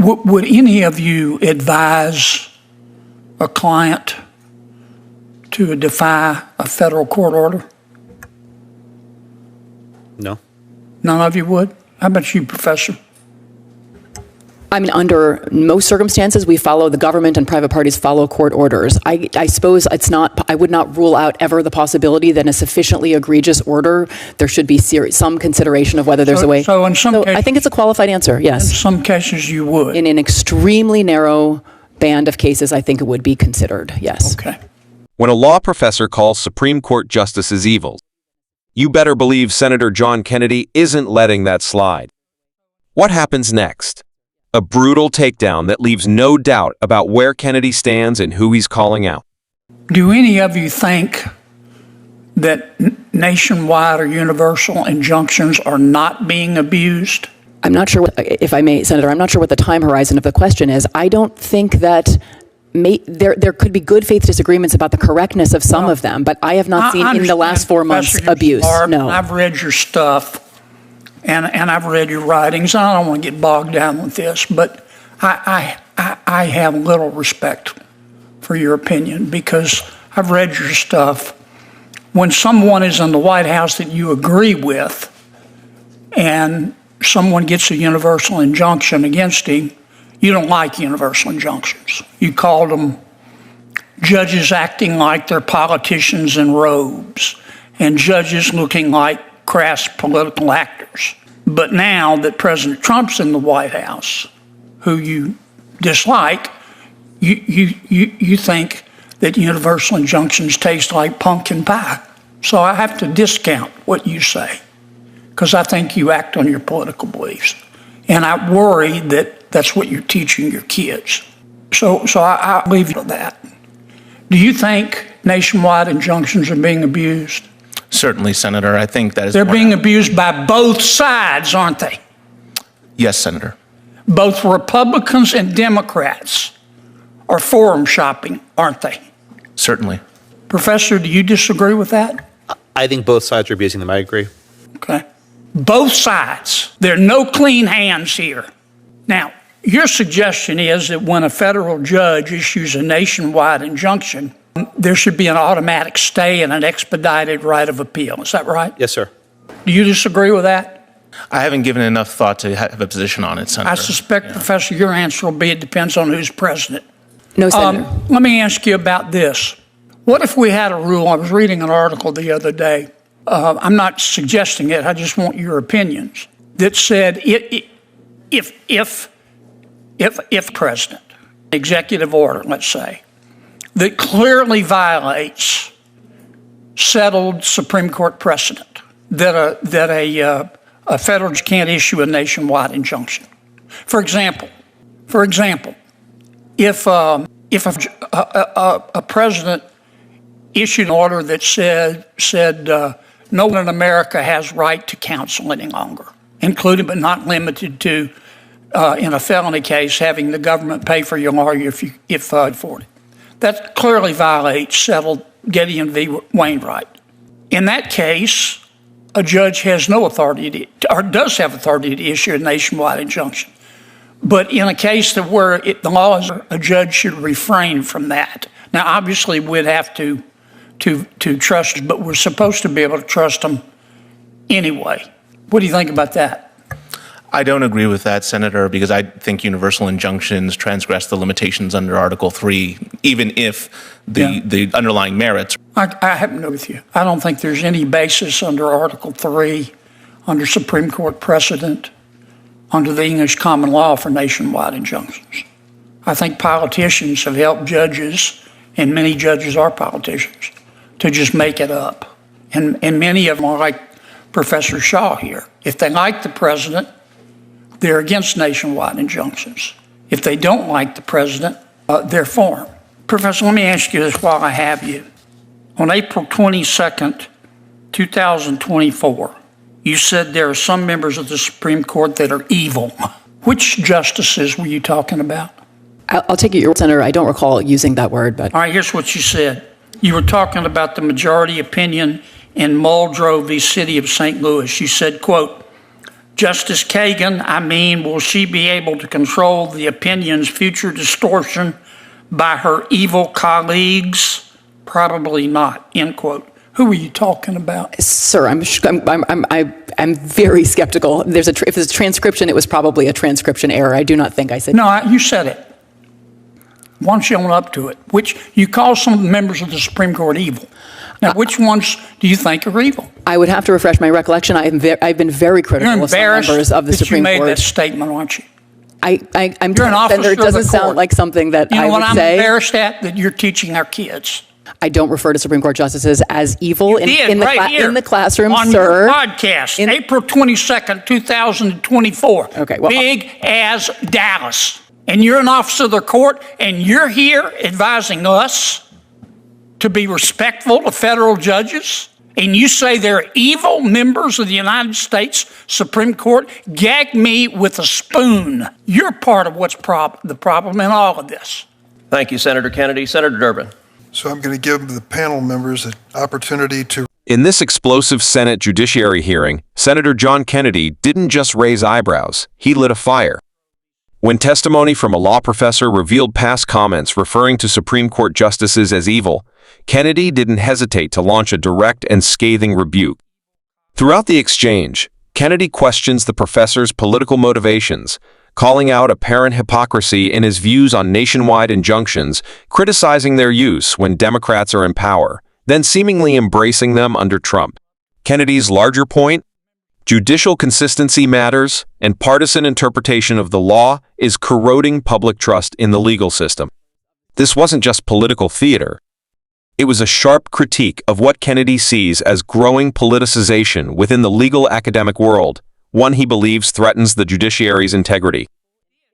Would any of you advise a client to defy a federal court order? No. None of you would? How about you, Professor? I mean, under most circumstances, we follow the government and private parties follow court orders. I suppose it's not, I would not rule out ever the possibility that in a sufficiently egregious order, there should be some consideration of whether there's a way. So in some cases, I think it's a qualified answer, yes. In some cases you would. In an extremely narrow band of cases, I think it would be considered, yes. Okay. When a law professor calls Supreme Court justices evil, you better believe Senator John Kennedy isn't letting that slide. What happens next? A brutal takedown that leaves no doubt about where Kennedy stands and who he's calling out. Do any of you think that nationwide or universal injunctions are not being abused? I'm not sure, if I may, Senator, I'm not sure what the time horizon of the question is. I don't think that there could be good faith disagreements about the correctness of some of them, but I have not seen in the last 4 months abuse. No. I've read your stuff. And I've read your writings. I don't want to get bogged down with this, but I have little respect for your opinion because I've read your stuff. When someone is in the White House that you agree with and someone gets a universal injunction against him, you don't like universal injunctions. You called them judges acting like they're politicians in robes and judges looking like crass political actors. But now that President Trump's in the White House, who you dislike, you think that universal injunctions taste like pumpkin pie. So I have to discount what you say because I think you act on your political beliefs. And I worry that that's what you're teaching your kids. So I leave you with that. Do you think nationwide injunctions are being abused? Certainly, Senator. I think that is. They're being abused by both sides, aren't they? Yes, Senator. Both Republicans and Democrats are forum shopping, aren't they? Certainly. Professor, do you disagree with that? I think both sides are abusing them. I agree. Okay. Both sides. There are no clean hands here. Now, your suggestion is that when a federal judge issues a nationwide injunction, there should be an automatic stay and an expedited right of appeal. Is that right? Yes, sir. Do you disagree with that? I haven't given enough thought to have a position on it, Senator. I suspect, Professor, your answer will be it depends on who's president. No, Senator. Let me ask you about this. What if we had a rule? I was reading an article the other day. I'm not suggesting it. I just want your opinions. That said, if president, executive order, let's say, that clearly violates settled Supreme Court precedent, that a federal judge can't issue a nationwide injunction. For example, if a president issued an order that said no one in America has right to counsel any longer, including but not limited to, in a felony case, having the government pay for your lawyer if afforded. That clearly violates settled Gideon v. Wainwright. In that case, a judge has no authority or does have authority to issue a nationwide injunction. But in a case where the law is, a judge should refrain from that. Now, obviously, we'd have to trust, but we're supposed to be able to trust them anyway. What do you think about that? I don't agree with that, Senator, because I think universal injunctions transgress the limitations under Article 3, even if the underlying merits. I happen to agree with you. I don't think there's any basis under Article 3, under Supreme Court precedent, under the English common law for nationwide injunctions. I think politicians have helped judges, and many judges are politicians, to just make it up. And many of them are like Professor Shaw here. If they like the president, they're against nationwide injunctions. If they don't like the president, they're for him. Professor, let me ask you this while I have you. On April 22nd, 2024, you said there are some members of the Supreme Court that are evil. Which justices were you talking about? I'll take it, your Senator. I don't recall using that word, but. All right, here's what you said. You were talking about the majority opinion in Muldrow v. City of St. Louis. You said, quote, Justice Kagan, will she be able to control the opinion's future distortion by her evil colleagues? Probably not, end quote. Who are you talking about? Sir, I'm very skeptical. If it's a transcription, it was probably a transcription error. I do not think I said. No, you said it. Why don't you own up to it? Which you call some of the members of the Supreme Court evil. Now, which ones do you think are evil? I would have to refresh my recollection. I've been very critical You're of some embarrassed members of the that Supreme you made Court. that statement, aren't you? I'm You're an officer It doesn't of the sound court. like something that You know I what would I'm say. embarrassed at? That you're teaching our kids. I don't refer to Supreme Court justices as evil in the classroom, on sir. your podcast, April 22nd, 2024. Okay, well, Big as Dallas. And you're an officer of the court, and you're here advising us to be respectful to federal judges, and you say they're evil members of the United States Supreme Court? Gag me with a spoon. You're part of what's the problem in all of this. Thank you, Senator Kennedy. Senator Durbin. So I'm going to give the panel members an opportunity to. In this explosive Senate Judiciary hearing, Senator John Kennedy didn't just raise eyebrows, he lit a fire. When testimony from a law professor revealed past comments referring to Supreme Court justices as evil, Kennedy didn't hesitate to launch a direct and scathing rebuke. Throughout the exchange, Kennedy questions the professor's political motivations, calling out apparent hypocrisy in his views on nationwide injunctions, criticizing their use when Democrats are in power, then seemingly embracing them under Trump. Kennedy's larger point? Judicial consistency matters, and partisan interpretation of the law is corroding public trust in the legal system. This wasn't just political theater. It was a sharp critique of what Kennedy sees as growing politicization within the legal academic world, one he believes threatens the judiciary's integrity.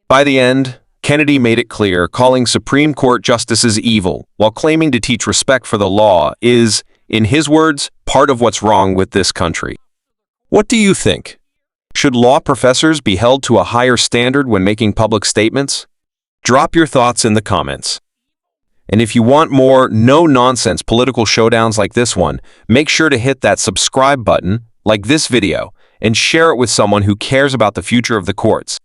By the end, Kennedy made it clear calling Supreme Court justices evil while claiming to teach respect for the law is, in his words, part of what's wrong with this country. What do you think? Should law professors be held to a higher standard when making public statements? Drop your thoughts in the comments. And if you want more no-nonsense political showdowns like this one, make sure to hit that subscribe button, like this video, and share it with someone who cares about the future of the courts.